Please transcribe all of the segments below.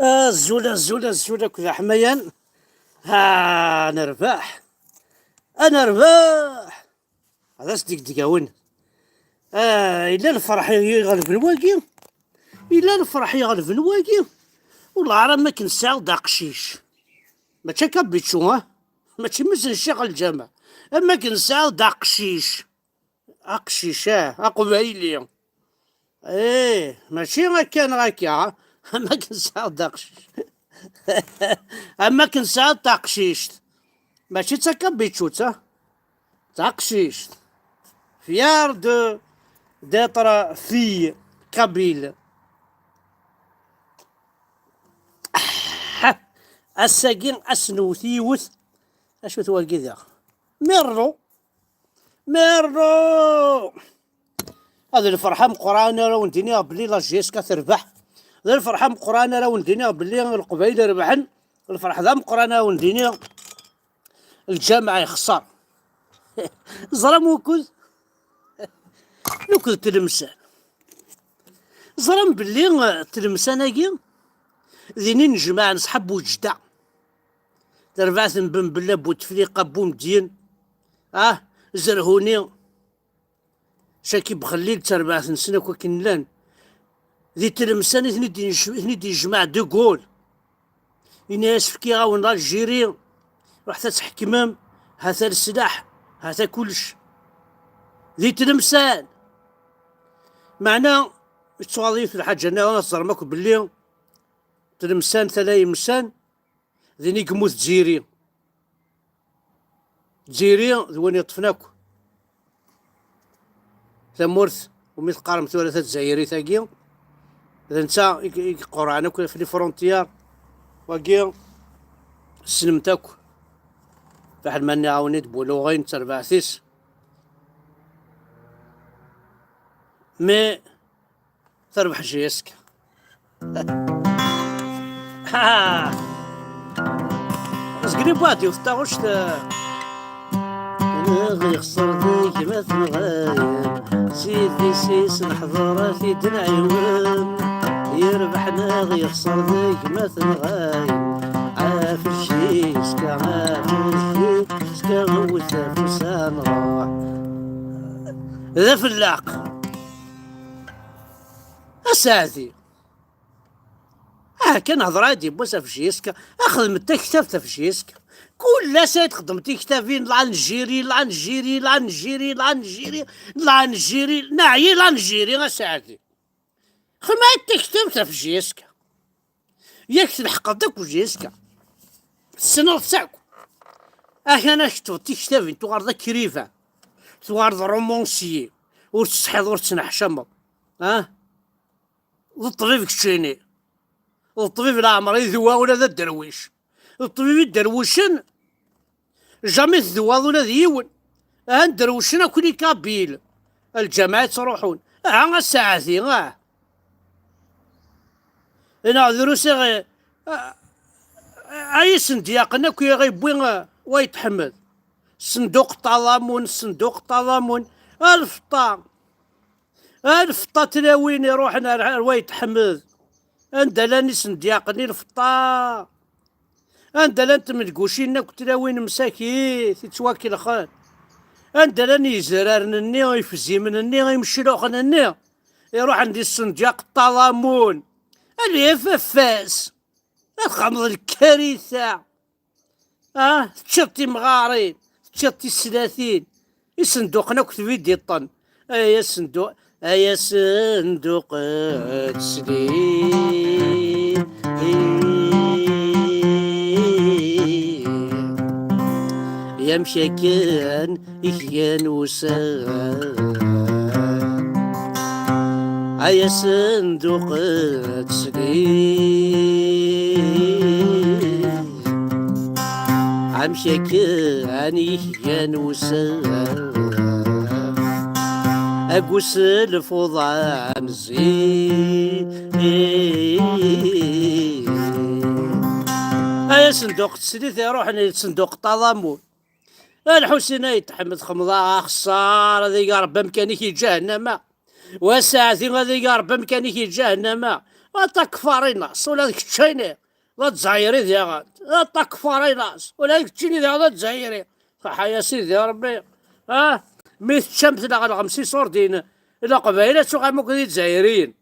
الزولة كذا حميان. ها نرباح، انا رباح. هذا صديق دقاون. الا الفرح يغلب الواقي، الا الفرح يغلب الواقي. والله راه ما كنساو دا قشيش، ماشي كابيتشو، ماشي مثل شغل الجامع، اما كنساو دا قشيش. اقشيش قبايلي. ايه ماشي كان هكا. اما كنساو دا قشيش. اما كنساو دا قشيش، ماشي تا كابيتشو تا قشيش. فيار ديتر في قبيل. الساقين اسنوثيوث اشو تواقي ذا ميرو هذا الفرحة مقرانة راه ندينيها بلي لا جيسكا تربح. هذا الفرحة مقرانة راه ندينيها بلي القبائل ربحن. الفرحة ذا مقرانة وندينيها الجامعة يخسر. زرم وكل نوكل تلمسان. زرم بلي تلمسان هاكي ذيني نجمع نسحب وجدة تربعث بن بلا بوتفليقة بومدين زرهوني شاكي بخليل تربعث نسنا كوكين لان ذي تلمسان ثني جماع دو غول يناس فكي غاون الجيري رحت تحكمم هذا السلاح هذا كلش ذي تلمسان معنا التواضيف الحاجة انا نصر ماكو باللي تلمسان ثلاثة مسان ذيني قموت تجيري ذواني طفناكو ثمورث ومثل قارم ثلاثة زايري ثاقيا إذا نتا قرانك في الفرونتيار واقيا سلمتاكو فحد ماني عاونيت بولوغين تربعثيس مي تربح جيسك. زقريباتي وستاغوش انا غي خسر ذيك ما تنغايم سيدي سيس نحضر في دنعيون يربحنا غي خسر ذيك ما تنغايم عاف الشيسكا عاف الشيسكا غوثا فسان روح ذا فلاق اساتي كان هضر عادي بوسا في شيسكا اخذ من كتاب في شيسكا كل ساعه خدمتي كتافين لعنجيري نعي ساعتي خمات كتاب في شيسكا ياك تلحق داك وجيسكا السنه تاعكم. انا كتبت كتافين توارد كريفه توارد رومونسي وتصحيض وتنحشم الطبيب كتشيني الطبيب العمري ذوا ولا ذا الدرويش. الطبيب الدرويشن جامي ذوا ولا ذيون درويشنا كل كابيل الجماعة تروحون ساعتي انا دروسي غي اي سندياقنا كي غيبوين ويتحمد صندوق طالامون الفطا تلاوين يروحنا ويتحمد اندلاني سندياقني الفطا اندلان تمدقوشينا كتلاوين مساكي تتواكي الخان اندلاني زرارنني ويفزي منني ويمشلوخنني يروح عندي السندياق الطالامون اللي فاس الخمض الكارثة تشطي مغارين تشطي الثلاثين يصندوقنا كتبي دي الطن يا صندوق تسليم يا مشاكن إخيان وسان يا صندوق تسليم عمشاكن إخيان وسان أقوس الفوضى مزين يا صندوق تسليث يروحني صندوق تضامن الحسين يتحمد خمضة خسارة ذي رب بإمكانك جهنم وساعتي غادي رب بإمكانك جهنم تكفاري ناس ولا ديك التشايني لا تزعيري ديال تكفاري ناس ولا ديك التشيني ديال لا تزعيري صح يا سيدي يا ربي. ميت الشمس لا غنغمسي صوردين الا قبايله سو غاموكو تزايرين.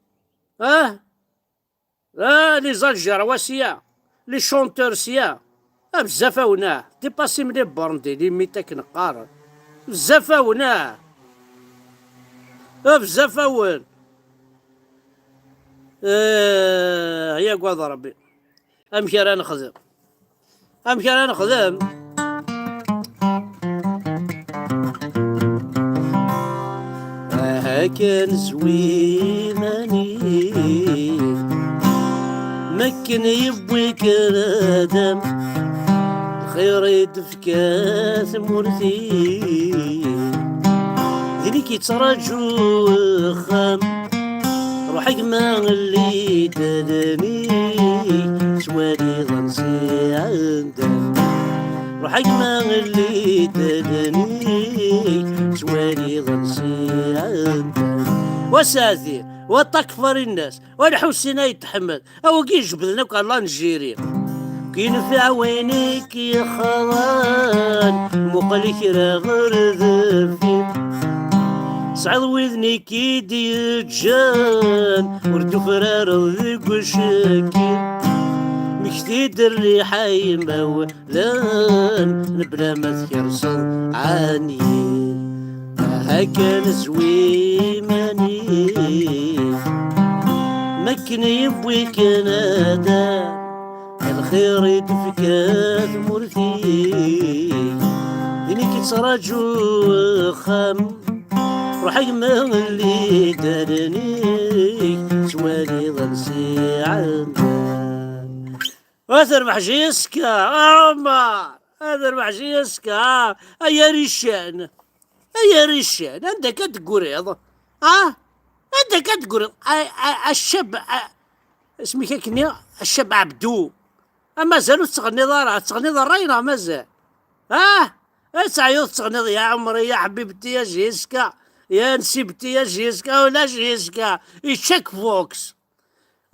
لي زالجيرواسيا لي شونتورسيا بزاف وناه ديباسي من لي بورندي لي ميتاك نقار بزاف وناه بزاف ون. هيا قواض ربي امشي راه نخدم امشي راه نخدم. كان زويناني مكن يبويك الادم الخير يدفكا ثمورتي ذيك يتراجو خام روحك ما اللي دلني سوالي غنسي عندك روحك ما اللي دلني سوالي غنسي عندك وساثير وتكفر الناس والحسنى يتحمل او كي جبدنا الله نجيري كي نفع وينيك يا خوان مقلك راه غير ذفي صعد وذني كي ديجان وردو فرار ذيك وشاكي مكتيد الريحة يمولان نبلا ما تكرصل عني هكا زويماني مكن يبوي كنادا الخير يدفكا ثمورتي ديني كي تراجو خام روحك ما اللي دارني سوالي غنسي عندك وتربح جيسكا عمر تربح جيسكا يا ريشان يا ريشان عندك تقريض عندك تقريض الشاب اسمي كني الشاب عبدو مازالو تغني راه تغني راينا مازال تعيط تغني يا عمري يا حبيبتي يا جيسكا يا نسيبتي يا جيسكا ولا جيسكا يشك فوكس.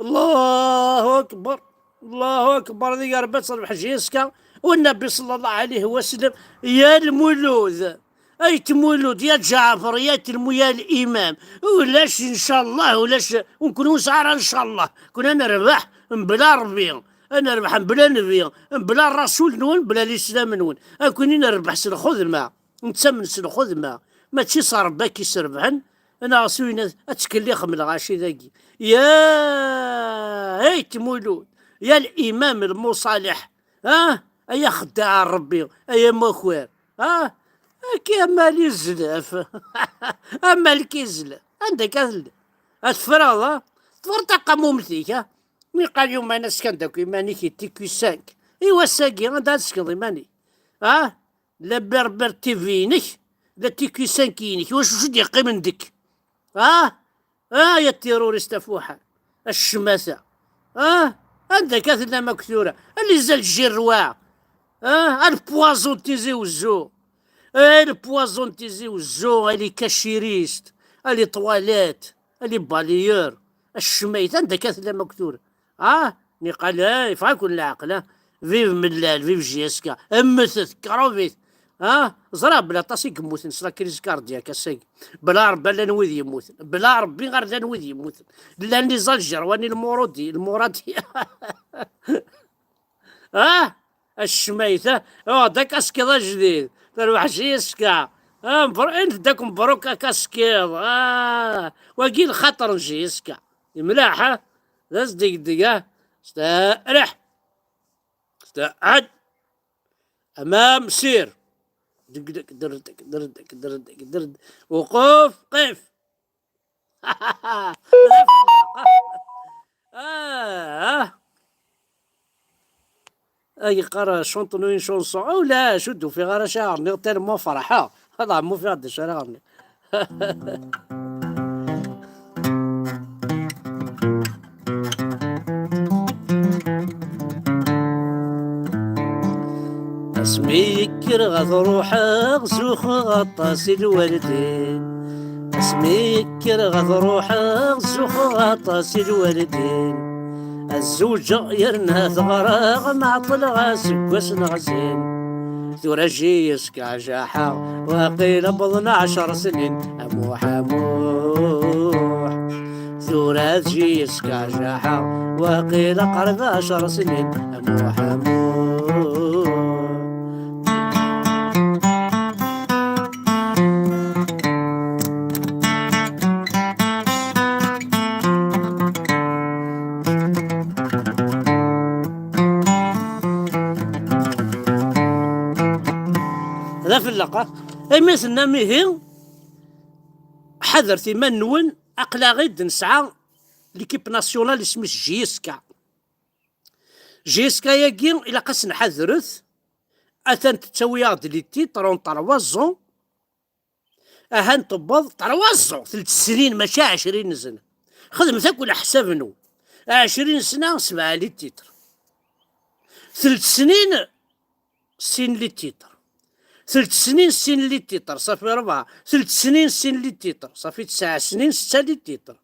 الله اكبر الله اكبر ذي قربت صربح جيسكا والنبي صلى الله عليه وسلم يا المولود اي تمولود يا جعفر يا تلمو يا الامام ولاش ان شاء الله ولاش ونكونوا سعر ان شاء الله كنا نربح بلا ربي انا نربح بلا نبي بلا الرسول نون بلا الاسلام نون اكوني نربح سنخذ الماء نتسمن سنخذ الماء ما تشي صار باكي سربعن انا غسوينا اتكليخ من الغاشي ذاكي يا هيت مولود يا الامام المصالح ايا خداع ربي ايا مخوير كي مالي الزلاف اما الكيزل عندك الفراغ تفرطق ممثيك مي قال يوم انا سكن داك ماني كي تيكي 5 ايوا ساكي غندا سكن ماني لا بربر تيفينك لا تيكي 5 كينك واش ديقي من ديك يا التيروريست فوحه الشماسه عندك اثنا مكثوره اللي زال الجرواع البوازون تيزي وزو البوازون تيزي وزو اللي كاشيريست اللي طواليت اللي باليور الشميت عندك اثنا مكثوره ني قال يفعل العقل فيف ملال فيف جيسكا امثث كروفيت زرا بلا طاسي يموت نصرا كريز كاردياك الساق بلا ربي لا نوذ يموت بلا ربي غير لا نوذ يموت لا ني زالجر واني المورودي الشميته داك اسكيض جديد تروح جيسكا انت داك مبروك كاسكيض واقي الخطر جيسكا ملاحه داز دقيقه استرح استعد امام سير دردك دردك دردك دردك درد وقوف قف اي قرا شونطنوين شونصون او لا شدوا في غير شعرني تالمو فرحه هذا مو في هذا شعرني اسميكر غض روحك زوخ غطاس الوالدين اسميكر غض روحك زوخ غطاس الوالدين الزوجة يرنها ثغراغ مع طلغة سكوس نغزين ثورة جيس كعجاحة وقيل بضنا 10 سنين أموح أموح ثورة جيس كعجاحة وقيل قرب 10 سنين أموح أموح. هذا في اللقاء اي مثلنا ميهي حذرتي من نون اقلا غيد نسعى ليكيب ناسيونال اسمه جيسكا. جيسكا ياكي الى قاس نحذرت اثن تتسوياض لي تيترون طروازون اهان تبض طروازون 3 سنين ماشي 20 سنه خدم ذاك ولا حساب نو 20 سنه 7 لي تيتر 3 سنين سين لي تيتر 3 سنين سين لي تيتر صافي 4 3 سنين سين لي تيتر صافي 9 سنين 6 لي تيتر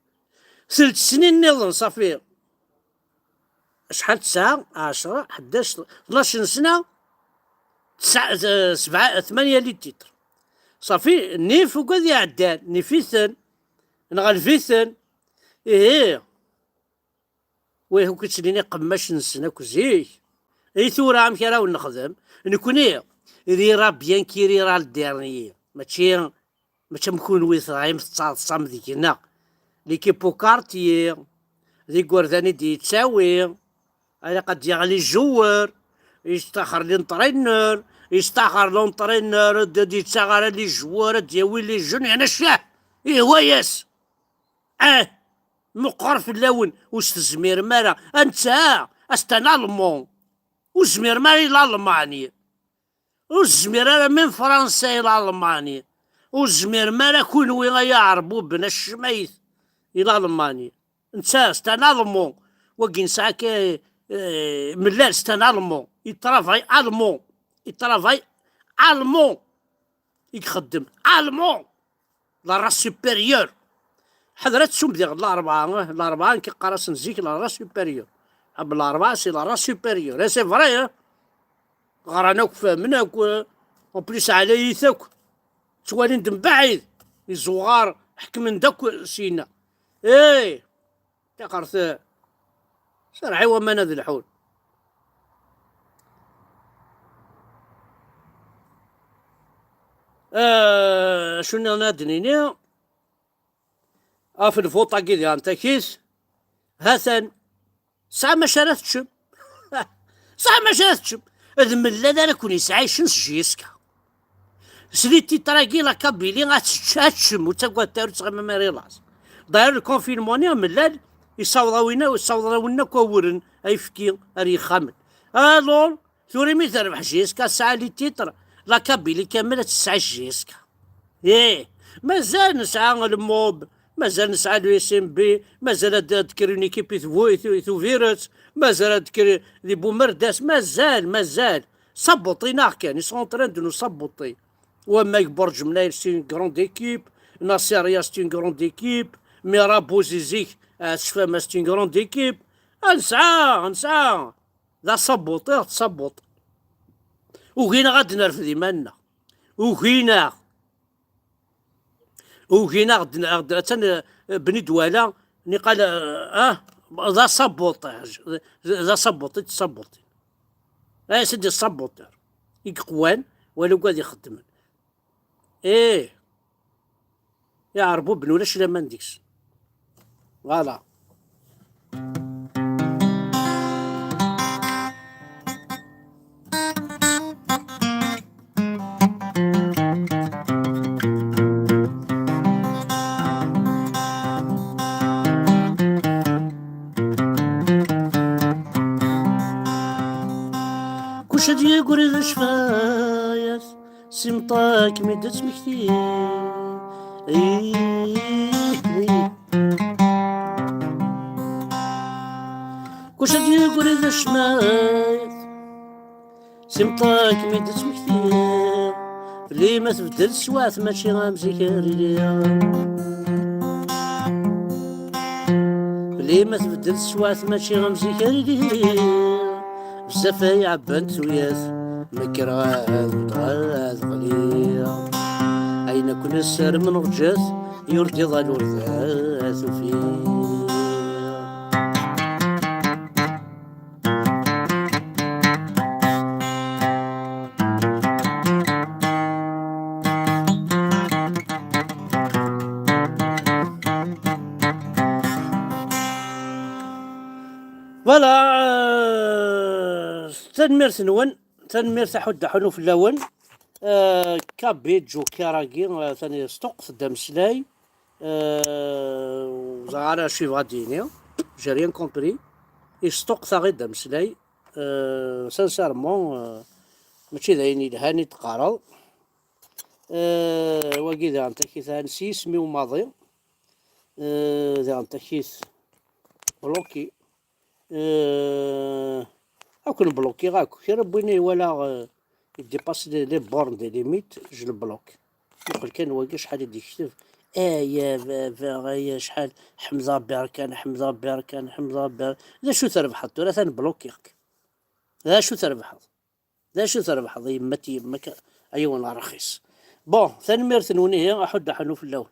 3 سنين نظن صافي شحال 9 10 11 12 سنة 9 7 8 لي تيتر صافي نيف وكذا يعدان نيفيثن نغلفيثن ايه ويه كتسليني قماش نسنا كزيك اي ثورة عم كراو نخدم نكوني ريرا بيان كي ريرا الديرني ماشي مكون ويثرايم تصام ديكنا ليكيبو كارتي ذي كورداني دي تساوي انا قد يغلي الجوار يستاخر لونطرينور يستاخر لونطرينور دي تساغر لي جوار دياوي لي جون انا الشاه ايه هو ياس مقر في اللون وستزمير مالا انت استنا المون وزمير مالي الالماني وزمير انا من فرنسا الى المانيا وزمير مالا كون وين يعربو بنا الشميث الى المانيا انت استنا المون وكي نساك ملال استنا المون يترافاي المون يترافاي المون يخدم المون لا راس سوبيريور حضرت سوم ديال الاربعه كي قراص نزيك لا راس سوبيريور اب الاربعه سي لا راس سوبيريور سي فري غراناك فهمناك اون بليس على يثاك توالي ندم بعيد الزوار حكم من داك سينا ايه تقرث شرعي وما نذ الحول شنو نادنيني في الفوطة كذا انت كيس هاثن ساعة ما شرفتشم ساعة ما شرفتشم هذا من لا كون يسعى شنس جيسكا سليتي تراكي لا كابيلي غاتشم وتاكوا تاور تغمى ماريلاس داير الكونفينمون من لا يصاوضاونا كورن ايفكي اري خامل الور ثوري تربح جيسكا ساعة لي تيتر لا كابيلي كاملة تسعى جيسكا ايه مازال نسعى الموب مازال نسعى لو اس ام بي مازال تذكر اون ايكيب ثو فيروس مازال تذكر لي بومرداس مازال صبطينا كان يسون تران دو نو صبطي وما برج منايل سي اون كروند ايكيب ناصيريا سي اون كروند ايكيب ميرابو زيزيك سفاما سي اون كروند ايكيب نسعى ذا تصبط وكينا غادي نرفد ايماننا وكينا غد بني دوالا ني قال ذا صبوطاج ذا تصبطي سيدي الصبوطار يقوان ولو قاعد يخدم ايه يعربو بنولاش لا ما نديكش فوالا كوش هادي يقول إذا شفايات سمطاك مدت مكتير كوش هادي يقول إذا شمايات سمطاك مدت مكتير لي ما تبدل سوات ماشي غامزي كاريليا ديما تبدل السوات ماشي غمزي كاريدي بزاف عبانت وياس مكرات ودغات غليا أين كل السار من رجاس يرضي ظل ورثاث فيه. فوالا تنميرت نون تنميرت حد حنو في اللون كابيج وكراكي ثاني ستوق دام سلاي زعرا شي فادينيا جي ريان كومبري يستوق ثاغي دام سلاي سانسارمون ماشي دايني لهاني تقارا واكي دا انت كيث هانسيس مي وماضي دا انت كيث بلوكي هاكون بلوكي غاكو كي ربيني ولا يديباس لي بورن دي ليميت جو البلوك نقول كان واقي شحال يدي يكتب يا غايا شحال حمزه باركان حمزه باركان حمزه بار ذا شو تربحت ولا ثاني بلوكيك ذا شو تربحت ذا شو تربحت يمتي يمك ايوا رخيص بون ثاني ميرث نوني هي احد حنو في اللون